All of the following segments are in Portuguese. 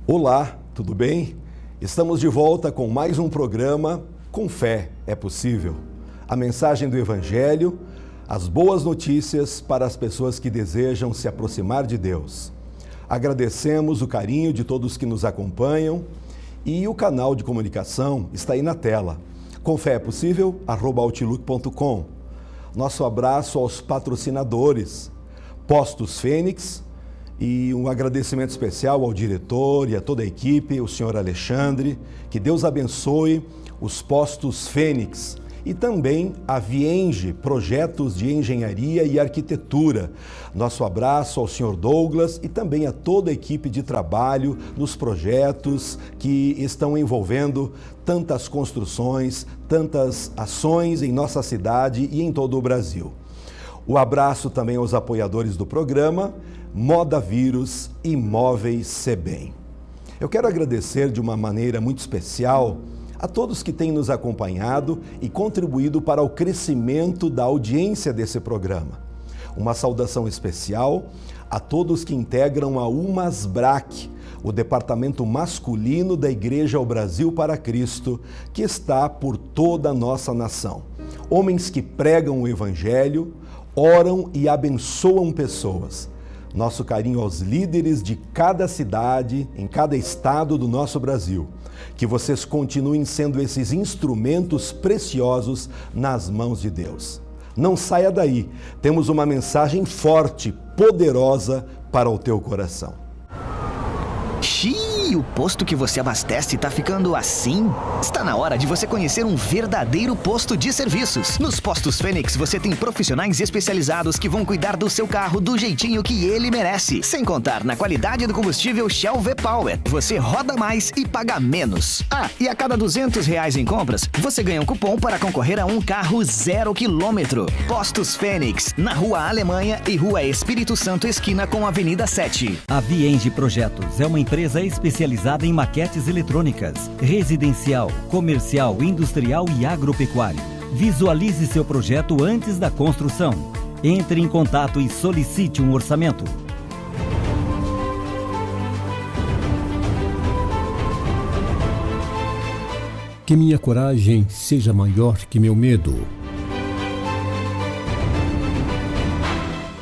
Olá, tudo bem? Estamos de volta com mais um programa Com Fé é Possível. A mensagem do Evangelho, as boas notícias para as pessoas que desejam se aproximar de Deus. Agradecemos o carinho de todos que nos acompanham e o canal de comunicação está aí na tela. comfeepossível@outlook.com. Nosso abraço aos patrocinadores, Postos Fênix, e um agradecimento especial ao diretor e a toda a equipe, o senhor Alexandre. Que Deus abençoe os Postos Fênix e também a Vienge, projetos de engenharia e arquitetura. Nosso abraço ao senhor Douglas e também a toda a equipe de trabalho nos projetos que estão envolvendo tantas construções, tantas ações em nossa cidade e em todo o Brasil. O abraço também aos apoiadores do programa, Moda Vírus e Móveis Sebem. Eu quero agradecer de uma maneira muito especial a todos que têm nos acompanhado e contribuído para o crescimento da audiência desse programa. Uma saudação especial a todos que integram a UMASBRAC, o departamento masculino da Igreja ao Brasil para Cristo, que está por toda a nossa nação. Homens que pregam o Evangelho, oram e abençoam pessoas. Nosso carinho aos líderes de cada cidade, em cada estado do nosso Brasil. Que vocês continuem sendo esses instrumentos preciosos nas mãos de Deus. Não saia daí, temos uma mensagem forte, poderosa para o teu coração. Xiii, o posto que você abastece tá ficando assim? Está na hora de você conhecer um verdadeiro posto de serviços. Nos Postos Fênix você tem profissionais especializados que vão cuidar do seu carro do jeitinho que ele merece. Sem contar na qualidade do combustível Shell V-Power. Você roda mais e paga menos. Ah, e a cada R$200 em compras, você ganha um cupom para concorrer a um carro 0 km. Postos Fênix, na Rua Alemanha e Rua Espírito Santo, esquina com a Avenida 7. A Vienge Projetos é uma empresa especializada em maquetes eletrônicas, residencial, comercial, industrial e agropecuário. Visualize seu projeto antes da construção. Entre em contato e solicite um orçamento. Que minha coragem seja maior que meu medo.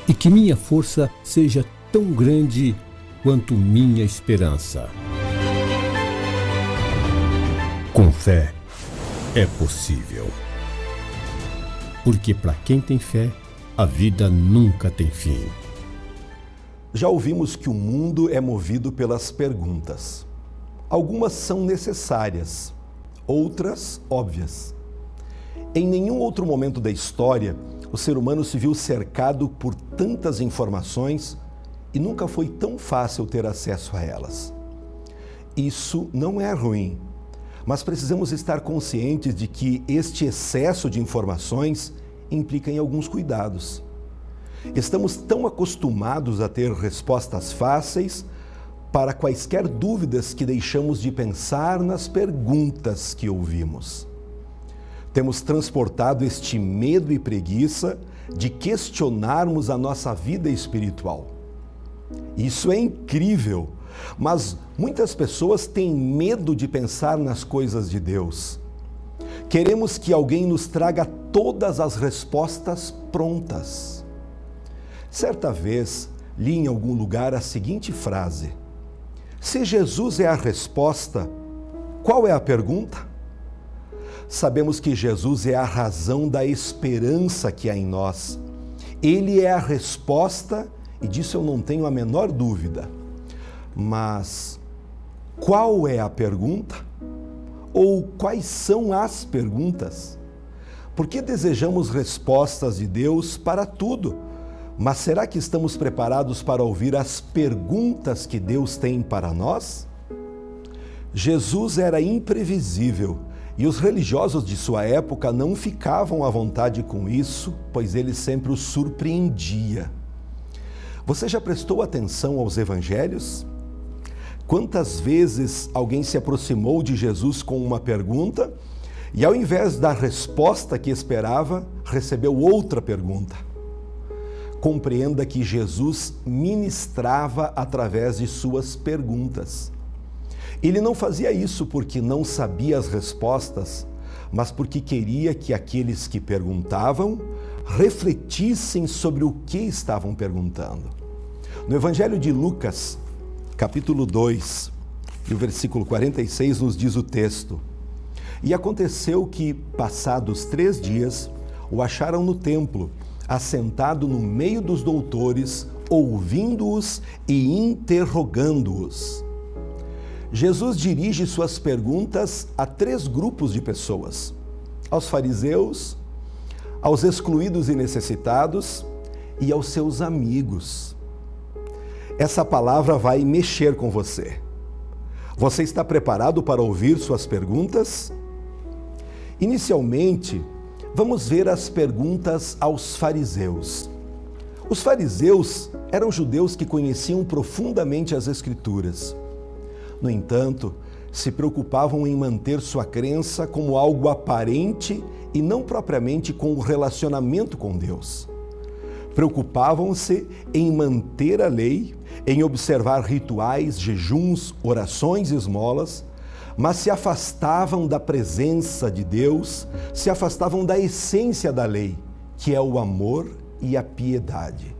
E que minha força seja tão grande quanto minha esperança. Com fé é possível. Porque para quem tem fé, a vida nunca tem fim. Já ouvimos que o mundo é movido pelas perguntas. Algumas são necessárias, outras óbvias. Em nenhum outro momento da história, o ser humano se viu cercado por tantas informações e nunca foi tão fácil ter acesso a elas. Isso não é ruim, mas precisamos estar conscientes de que este excesso de informações implica em alguns cuidados. Estamos tão acostumados a ter respostas fáceis para quaisquer dúvidas que deixamos de pensar nas perguntas que ouvimos. Temos transportado este medo e preguiça de questionarmos a nossa vida espiritual. Isso é incrível, mas muitas pessoas têm medo de pensar nas coisas de Deus. Queremos que alguém nos traga todas as respostas prontas. Certa vez, li em algum lugar a seguinte frase: se Jesus é a resposta, qual é a pergunta? Sabemos que Jesus é a razão da esperança que há em nós. Ele é a resposta e disso eu não tenho a menor dúvida. Mas qual é a pergunta? Ou quais são as perguntas? Porque desejamos respostas de Deus para tudo, mas será que estamos preparados para ouvir as perguntas que Deus tem para nós? Jesus era imprevisível e os religiosos de sua época não ficavam à vontade com isso, pois ele sempre os surpreendia. Você já prestou atenção aos evangelhos? Quantas vezes alguém se aproximou de Jesus com uma pergunta e, ao invés da resposta que esperava, recebeu outra pergunta? Compreenda que Jesus ministrava através de suas perguntas. Ele não fazia isso porque não sabia as respostas, mas porque queria que aqueles que perguntavam refletissem sobre o que estavam perguntando. No Evangelho de Lucas, capítulo 2, e o versículo 46 nos diz o texto: E aconteceu que, passados 3 dias, o acharam no templo, assentado no meio dos doutores, ouvindo-os e interrogando-os. Jesus dirige suas perguntas a 3 grupos de pessoas: aos fariseus, aos excluídos e necessitados e aos seus amigos. Essa palavra vai mexer com você. Você está preparado para ouvir suas perguntas? Inicialmente, vamos ver as perguntas aos fariseus. Os fariseus eram judeus que conheciam profundamente as Escrituras. No entanto, se preocupavam em manter sua crença como algo aparente e não propriamente com o relacionamento com Deus. Preocupavam-se em manter a lei, em observar rituais, jejuns, orações e esmolas, mas se afastavam da presença de Deus, se afastavam da essência da lei, que é o amor e a piedade.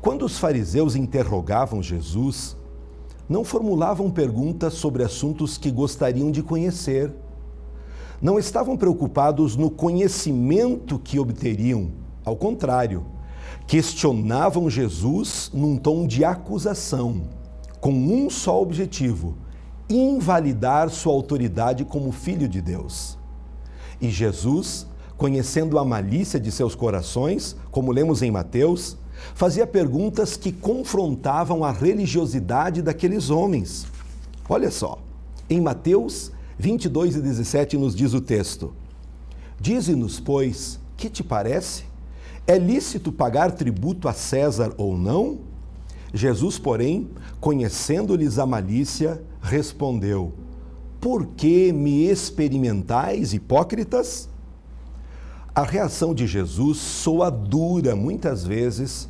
Quando os fariseus interrogavam Jesus, não formulavam perguntas sobre assuntos que gostariam de conhecer. Não estavam preocupados no conhecimento que obteriam. Ao contrário, questionavam Jesus num tom de acusação, com um só objetivo: invalidar sua autoridade como Filho de Deus. E Jesus, conhecendo a malícia de seus corações, como lemos em Mateus, fazia perguntas que confrontavam a religiosidade daqueles homens. Olha só, em Mateus 22:17 nos diz o texto: Dize-nos, pois, que te parece? É lícito pagar tributo a César ou não? Jesus, porém, conhecendo-lhes a malícia, respondeu: Por que me experimentais, hipócritas? A reação de Jesus soa dura muitas vezes,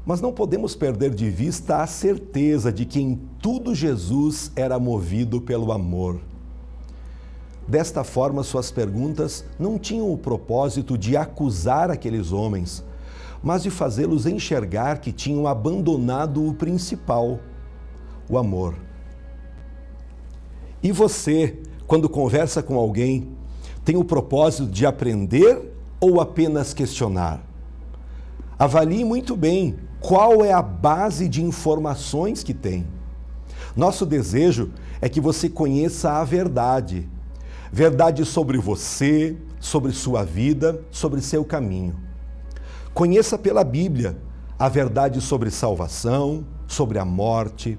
mas não podemos perder de vista a certeza de que em tudo Jesus era movido pelo amor. Desta forma, suas perguntas não tinham o propósito de acusar aqueles homens, mas de fazê-los enxergar que tinham abandonado o principal, o amor. E você, quando conversa com alguém, tem o propósito de aprender ou apenas questionar? Avalie muito bem qual é a base de informações que tem. Nosso desejo é que você conheça a verdade. Verdade sobre você, sobre sua vida, sobre seu caminho. Conheça pela Bíblia a verdade sobre salvação, sobre a morte,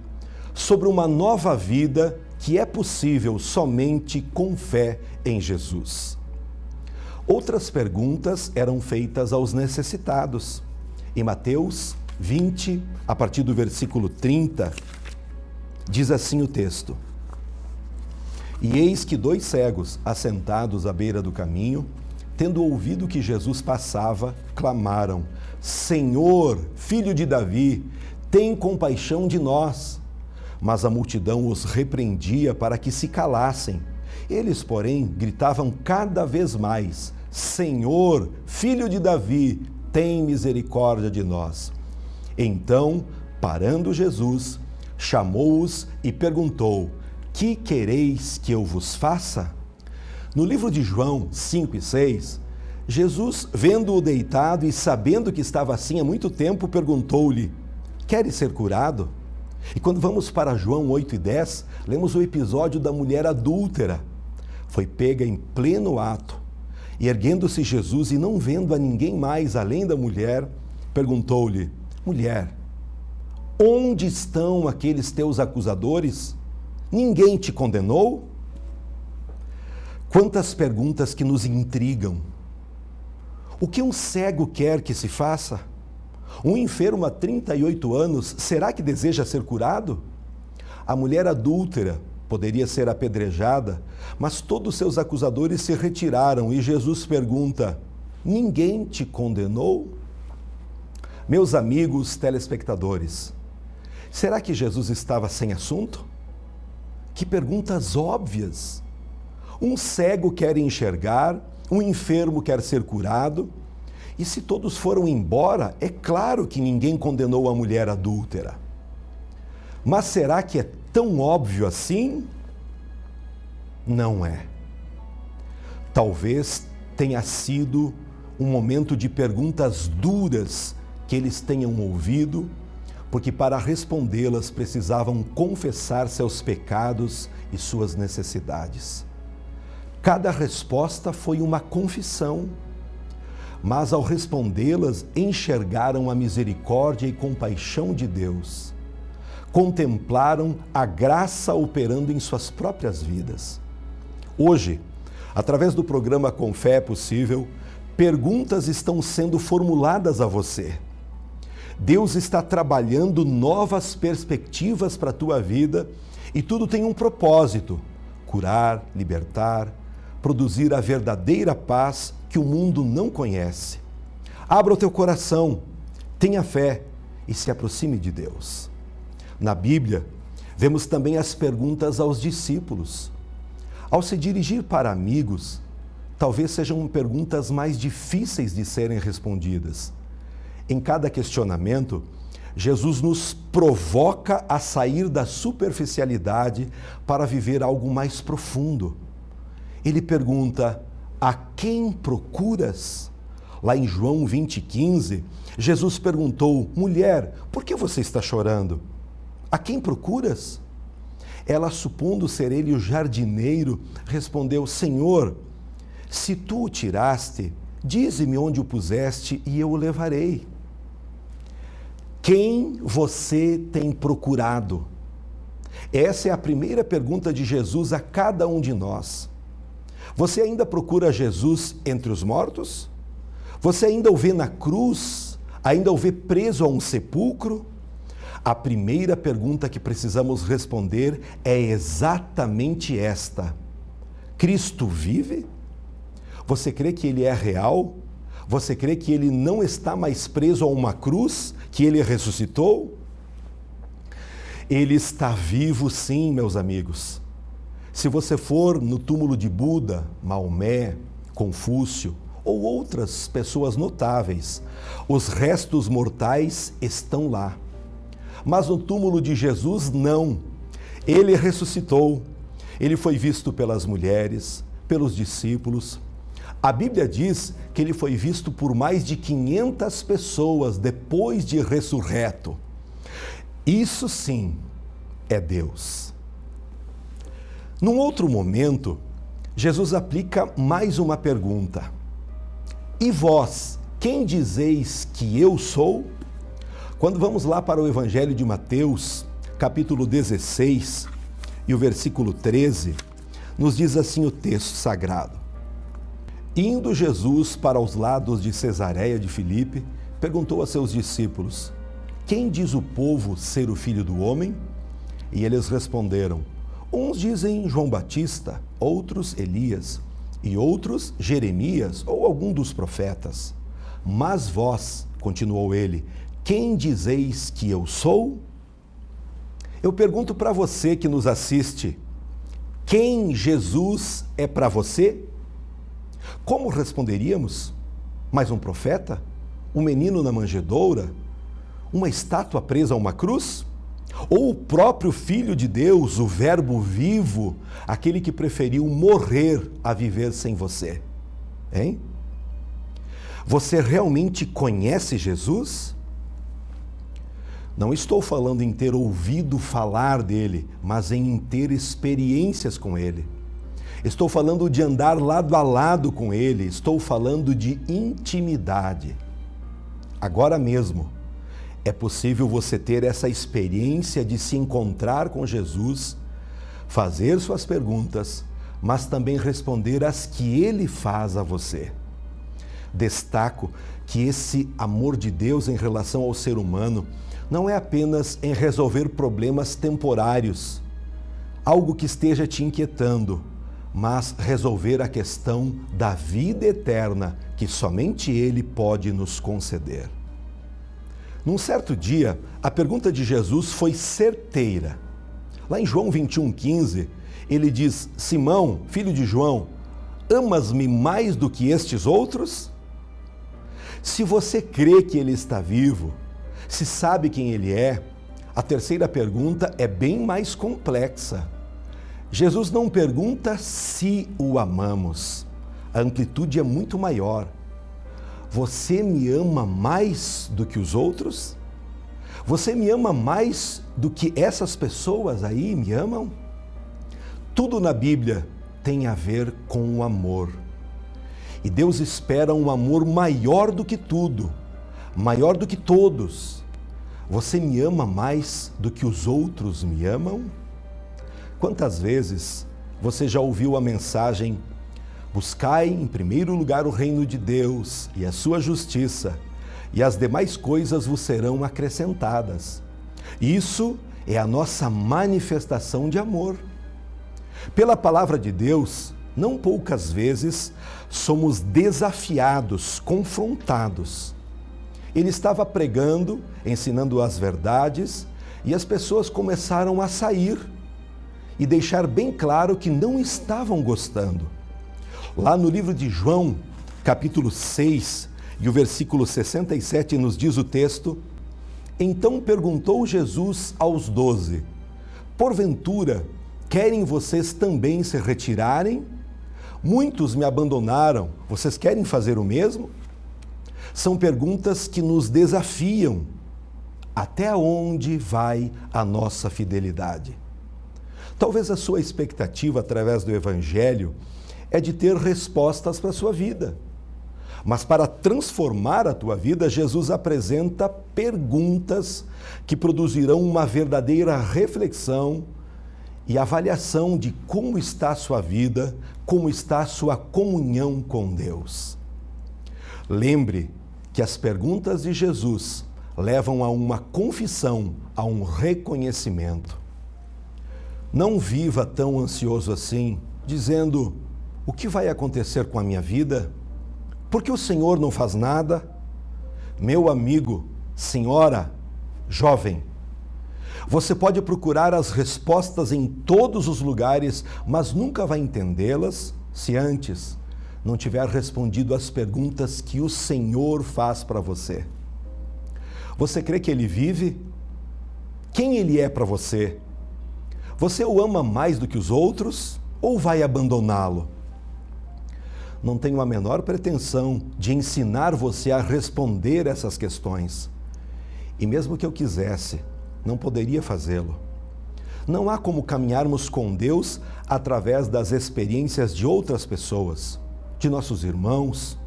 sobre uma nova vida que é possível somente com fé em Jesus. Outras perguntas eram feitas aos necessitados. Em Mateus 20, a partir do versículo 30, diz assim o texto: E eis que 2 cegos, assentados à beira do caminho, tendo ouvido que Jesus passava, clamaram: Senhor, Filho de Davi, tem compaixão de nós. Mas a multidão os repreendia para que se calassem. Eles, porém, gritavam cada vez mais: Senhor, Filho de Davi, tem misericórdia de nós. Então, parando Jesus, chamou-os e perguntou: Que quereis que eu vos faça? No livro de João 5 e 6, Jesus, vendo-o deitado e sabendo que estava assim há muito tempo, perguntou-lhe: Queres ser curado? E quando vamos para João 8 e 10, lemos o episódio da mulher adúltera. Foi pega em pleno ato. E erguendo-se Jesus e não vendo a ninguém mais além da mulher, perguntou-lhe: Mulher, onde estão aqueles teus acusadores? Ninguém te condenou? Quantas perguntas que nos intrigam. O que um cego quer que se faça? Um enfermo há 38 anos, será que deseja ser curado? A mulher adúltera poderia ser apedrejada, mas todos seus acusadores se retiraram e Jesus pergunta: Ninguém te condenou? Meus amigos telespectadores, será que Jesus estava sem assunto? Que perguntas óbvias! Um cego quer enxergar, um enfermo quer ser curado, e se todos foram embora, é claro que ninguém condenou a mulher adúltera. Mas será que é tão óbvio assim? Não é. Talvez tenha sido um momento de perguntas duras que eles tenham ouvido, porque para respondê-las precisavam confessar seus pecados e suas necessidades. Cada resposta foi uma confissão, mas ao respondê-las enxergaram a misericórdia e compaixão de Deus. Contemplaram a graça operando em suas próprias vidas. Hoje, através do programa Com Fé é Possível, perguntas estão sendo formuladas a você. Deus está trabalhando novas perspectivas para a tua vida e tudo tem um propósito: curar, libertar, produzir a verdadeira paz que o mundo não conhece. Abra o teu coração, tenha fé e se aproxime de Deus. Na Bíblia, vemos também as perguntas aos discípulos. Ao se dirigir para amigos, talvez sejam perguntas mais difíceis de serem respondidas. Em cada questionamento, Jesus nos provoca a sair da superficialidade para viver algo mais profundo. Ele pergunta: a quem procuras? Lá em João 20,15, Jesus perguntou: mulher, por que você está chorando? A quem procuras? Ela, supondo ser ele o jardineiro, respondeu: Senhor, se tu o tiraste, dize-me onde o puseste e eu o levarei. Quem você tem procurado? Essa é a primeira pergunta de Jesus a cada um de nós. Você ainda procura Jesus entre os mortos? Você ainda o vê na cruz? Ainda o vê preso a um sepulcro? A primeira pergunta que precisamos responder é exatamente esta: Cristo vive? Você crê que Ele é real? Você crê que Ele não está mais preso a uma cruz? Que Ele ressuscitou? Ele está vivo, sim, meus amigos. Se você for no túmulo de Buda, Maomé, Confúcio ou outras pessoas notáveis, os restos mortais estão lá. Mas no túmulo de Jesus, não. Ele ressuscitou. Ele foi visto pelas mulheres, pelos discípulos. A Bíblia diz que ele foi visto por mais de 500 pessoas depois de ressurreto. Isso sim é Deus. Num outro momento, Jesus aplica mais uma pergunta: e vós, quem dizeis que eu sou? Quando vamos lá para o Evangelho de Mateus, capítulo 16, e o versículo 13, nos diz assim o texto sagrado: indo Jesus para os lados de Cesareia de Filipe, perguntou a seus discípulos: quem diz o povo ser o Filho do Homem? E eles responderam: uns dizem João Batista, outros Elias, e outros Jeremias ou algum dos profetas. Mas vós, continuou ele, quem dizeis que eu sou? Eu pergunto para você que nos assiste: quem Jesus é para você? Como responderíamos? Mais um profeta? Um menino na manjedoura? Uma estátua presa a uma cruz? Ou o próprio Filho de Deus, o Verbo vivo, aquele que preferiu morrer a viver sem você? Hein? Você realmente conhece Jesus? Não estou falando em ter ouvido falar dele, mas em ter experiências com ele. Estou falando de andar lado a lado com ele, estou falando de intimidade. Agora mesmo, é possível você ter essa experiência de se encontrar com Jesus, fazer suas perguntas, mas também responder as que ele faz a você. Destaco que esse amor de Deus em relação ao ser humano não é apenas em resolver problemas temporários, algo que esteja te inquietando, mas resolver a questão da vida eterna que somente Ele pode nos conceder. Num certo dia, a pergunta de Jesus foi certeira. Lá em João 21,15, ele diz: Simão, filho de João, amas-me mais do que estes outros? Se você crê que ele está vivo, se sabe quem ele é, a terceira pergunta é bem mais complexa. Jesus não pergunta se o amamos. A amplitude é muito maior. Você me ama mais do que os outros? Você me ama mais do que essas pessoas aí me amam? Tudo na Bíblia tem a ver com o amor. E Deus espera um amor maior do que tudo, maior do que todos. Você me ama mais do que os outros me amam? Quantas vezes você já ouviu a mensagem: buscai em primeiro lugar o reino de Deus e a sua justiça, e as demais coisas vos serão acrescentadas. Isso é a nossa manifestação de amor. Pela palavra de Deus, não poucas vezes somos desafiados, confrontados. Ele estava pregando, ensinando as verdades, e as pessoas começaram a sair e deixar bem claro que não estavam gostando. Lá no livro de João, capítulo 6, e o versículo 67, nos diz o texto: Então perguntou Jesus aos 12, porventura, querem vocês também se retirarem? Muitos me abandonaram, vocês querem fazer o mesmo? São perguntas que nos desafiam. Até onde vai a nossa fidelidade? Talvez a sua expectativa através do Evangelho é de ter respostas para a sua vida. Mas para transformar a tua vida, Jesus apresenta perguntas que produzirão uma verdadeira reflexão e avaliação de como está a sua vida, como está a sua comunhão com Deus. Lembre que as perguntas de Jesus levam a uma confissão, a um reconhecimento. Não viva tão ansioso assim, dizendo: o que vai acontecer com a minha vida? Por que o Senhor não faz nada? Meu amigo, senhora, jovem, você pode procurar as respostas em todos os lugares, mas nunca vai entendê-las se antes não tiver respondido às perguntas que o Senhor faz para você. Você crê que Ele vive? Quem Ele é para você? Você o ama mais do que os outros ou vai abandoná-lo? Não tenho a menor pretensão de ensinar você a responder essas questões. E mesmo que eu quisesse, não poderia fazê-lo. Não há como caminharmos com Deus através das experiências de outras pessoas, de nossos irmãos,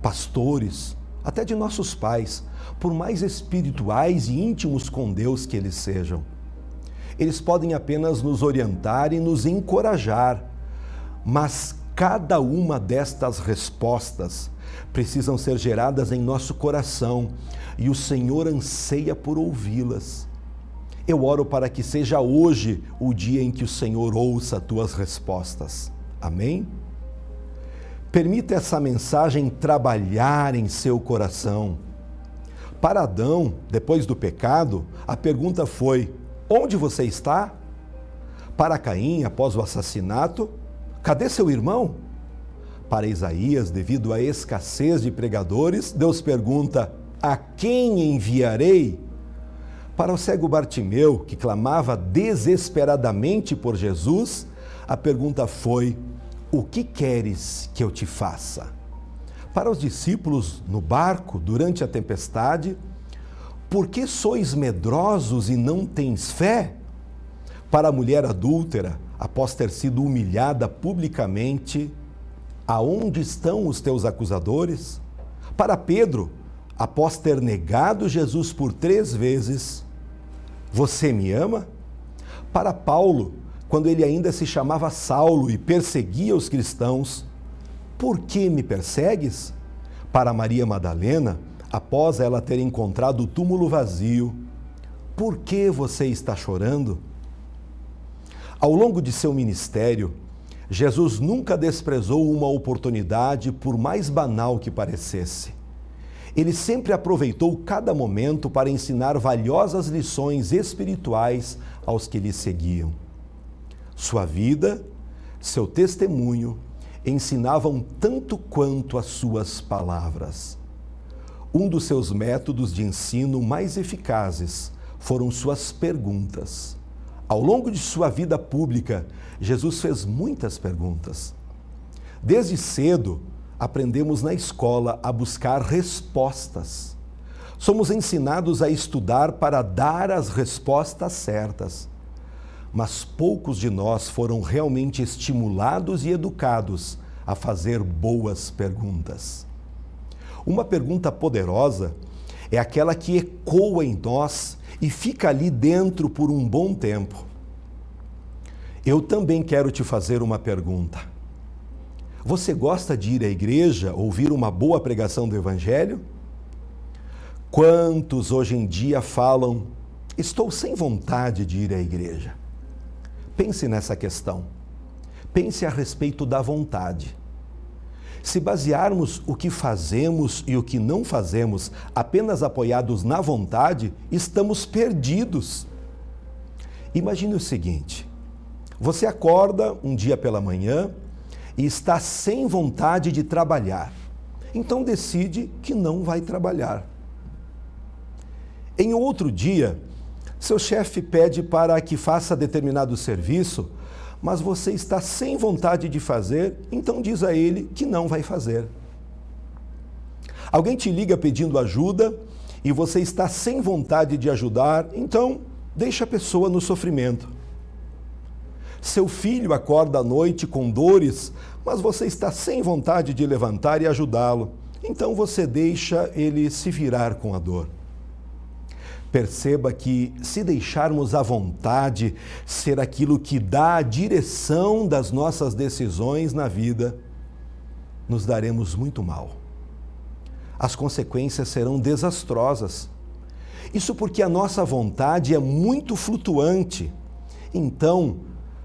pastores, até de nossos pais, por mais espirituais e íntimos com Deus que eles sejam. Eles podem apenas nos orientar e nos encorajar, mas cada uma destas respostas precisam ser geradas em nosso coração e o Senhor anseia por ouvi-las. Eu oro para que seja hoje o dia em que o Senhor ouça tuas respostas. Amém? Permita essa mensagem trabalhar em seu coração. Para Adão, depois do pecado, a pergunta foi: onde você está? Para Caim, após o assassinato, cadê seu irmão? Para Isaías, devido à escassez de pregadores, Deus pergunta: a quem enviarei? Para o cego Bartimeu, que clamava desesperadamente por Jesus, a pergunta foi: o que queres que eu te faça? Para os discípulos no barco, durante a tempestade, por que sois medrosos e não tens fé? Para a mulher adúltera, após ter sido humilhada publicamente, aonde estão os teus acusadores? Para Pedro, após ter negado Jesus por 3 vezes, você me ama? Para Paulo, quando ele ainda se chamava Saulo e perseguia os cristãos, por que me persegues? Para Maria Madalena, após ela ter encontrado o túmulo vazio, por que você está chorando? Ao longo de seu ministério, Jesus nunca desprezou uma oportunidade, por mais banal que parecesse. Ele sempre aproveitou cada momento para ensinar valiosas lições espirituais aos que lhe seguiam. Sua vida, seu testemunho, ensinavam tanto quanto as suas palavras. Um dos seus métodos de ensino mais eficazes foram suas perguntas. Ao longo de sua vida pública, Jesus fez muitas perguntas. Desde cedo, aprendemos na escola a buscar respostas. Somos ensinados a estudar para dar as respostas certas. Mas poucos de nós foram realmente estimulados e educados a fazer boas perguntas. Uma pergunta poderosa é aquela que ecoa em nós e fica ali dentro por um bom tempo. Eu também quero te fazer uma pergunta. Você gosta de ir à igreja, ouvir uma boa pregação do Evangelho? Quantos hoje em dia falam, estou sem vontade de ir à igreja? Pense nessa questão. Pense a respeito da vontade. Se basearmos o que fazemos e o que não fazemos apenas apoiados na vontade, estamos perdidos. Imagine o seguinte: você acorda um dia pela manhã e está sem vontade de trabalhar. Então decide que não vai trabalhar. Em outro dia, seu chefe pede para que faça determinado serviço, mas você está sem vontade de fazer, então diz a ele que não vai fazer. Alguém te liga pedindo ajuda e você está sem vontade de ajudar, então deixa a pessoa no sofrimento. Seu filho acorda à noite com dores, mas você está sem vontade de levantar e ajudá-lo, então você deixa ele se virar com a dor. Perceba que, se deixarmos a vontade ser aquilo que dá a direção das nossas decisões na vida, nos daremos muito mal. As consequências serão desastrosas. Isso porque a nossa vontade é muito flutuante. Então,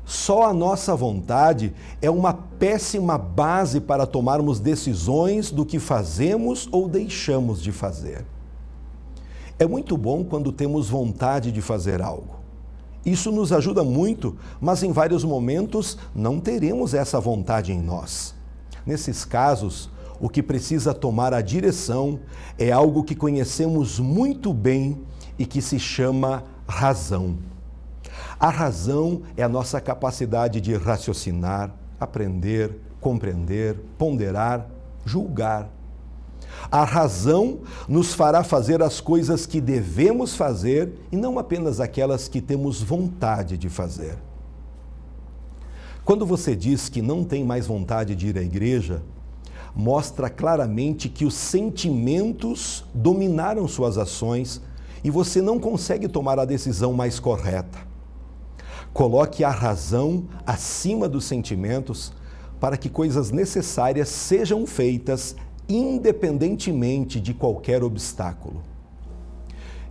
só a nossa vontade é uma péssima base para tomarmos decisões do que fazemos ou deixamos de fazer. É muito bom quando temos vontade de fazer algo. Isso nos ajuda muito, mas em vários momentos não teremos essa vontade em nós. Nesses casos, o que precisa tomar a direção é algo que conhecemos muito bem e que se chama razão. A razão é a nossa capacidade de raciocinar, aprender, compreender, ponderar, julgar. A razão nos fará fazer as coisas que devemos fazer e não apenas aquelas que temos vontade de fazer. Quando você diz que não tem mais vontade de ir à igreja, mostra claramente que os sentimentos dominaram suas ações e você não consegue tomar a decisão mais correta. Coloque a razão acima dos sentimentos para que coisas necessárias sejam feitas independentemente de qualquer obstáculo.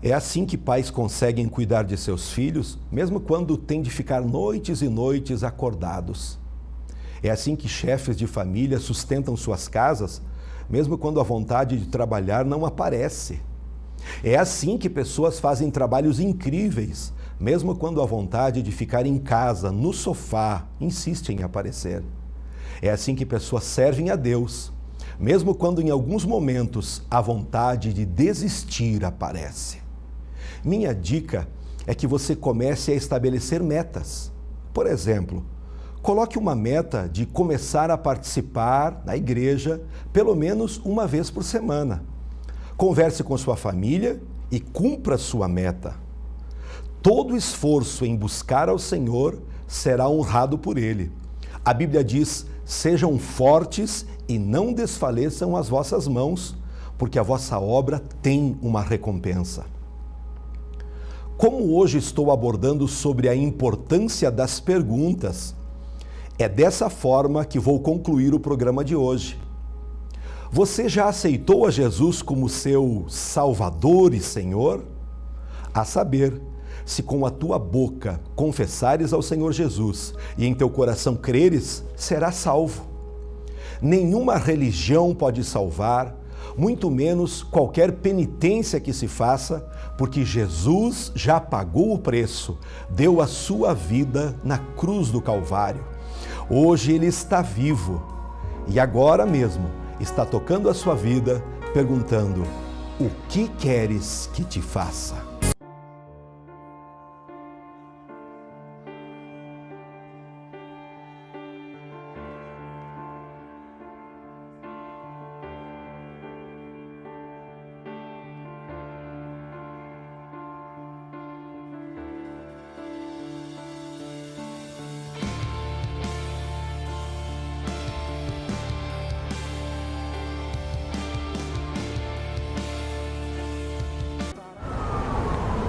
É assim que pais conseguem cuidar de seus filhos, mesmo quando têm de ficar noites e noites acordados. É assim que chefes de família sustentam suas casas, mesmo quando a vontade de trabalhar não aparece. É assim que pessoas fazem trabalhos incríveis, mesmo quando a vontade de ficar em casa, no sofá, insiste em aparecer. É assim que pessoas servem a Deus, mesmo quando em alguns momentos a vontade de desistir aparece. Minha dica é que você comece a estabelecer metas. Por exemplo, coloque uma meta de começar a participar na igreja pelo menos uma vez por semana. Converse com sua família e cumpra sua meta. Todo esforço em buscar ao Senhor será honrado por Ele. A Bíblia diz: sejam fortes e não desfaleçam as vossas mãos, porque a vossa obra tem uma recompensa. Como hoje estou abordando sobre a importância das perguntas, é dessa forma que vou concluir o programa de hoje. Você já aceitou a Jesus como seu Salvador e Senhor? A saber, se com a tua boca confessares ao Senhor Jesus e em teu coração creres, serás salvo. Nenhuma religião pode salvar, muito menos qualquer penitência que se faça, porque Jesus já pagou o preço, deu a sua vida na cruz do Calvário. Hoje Ele está vivo e agora mesmo está tocando a sua vida, perguntando: o que queres que te faça?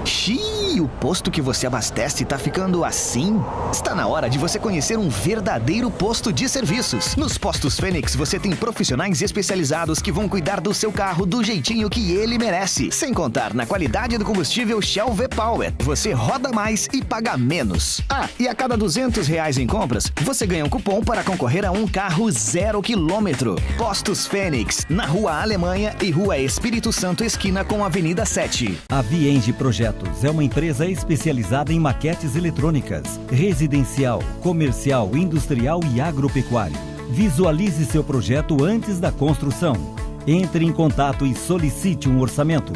Xiii, o posto que você abastece tá ficando assim? Está na hora de você conhecer um verdadeiro posto de serviços. Nos Postos Fênix você tem profissionais especializados que vão cuidar do seu carro do jeitinho que ele merece. Sem contar na qualidade do combustível Shell V-Power. Você roda mais e paga menos. Ah, e a cada R$200 em compras, você ganha um cupom para concorrer a um carro 0 km. Postos Fênix, na Rua Alemanha e Rua Espírito Santo, esquina com a Avenida 7. A Vienge Projetos é uma empresa especializada em maquetes eletrônicas, residencial, comercial, industrial e agropecuário. Visualize seu projeto antes da construção. Entre em contato e solicite um orçamento.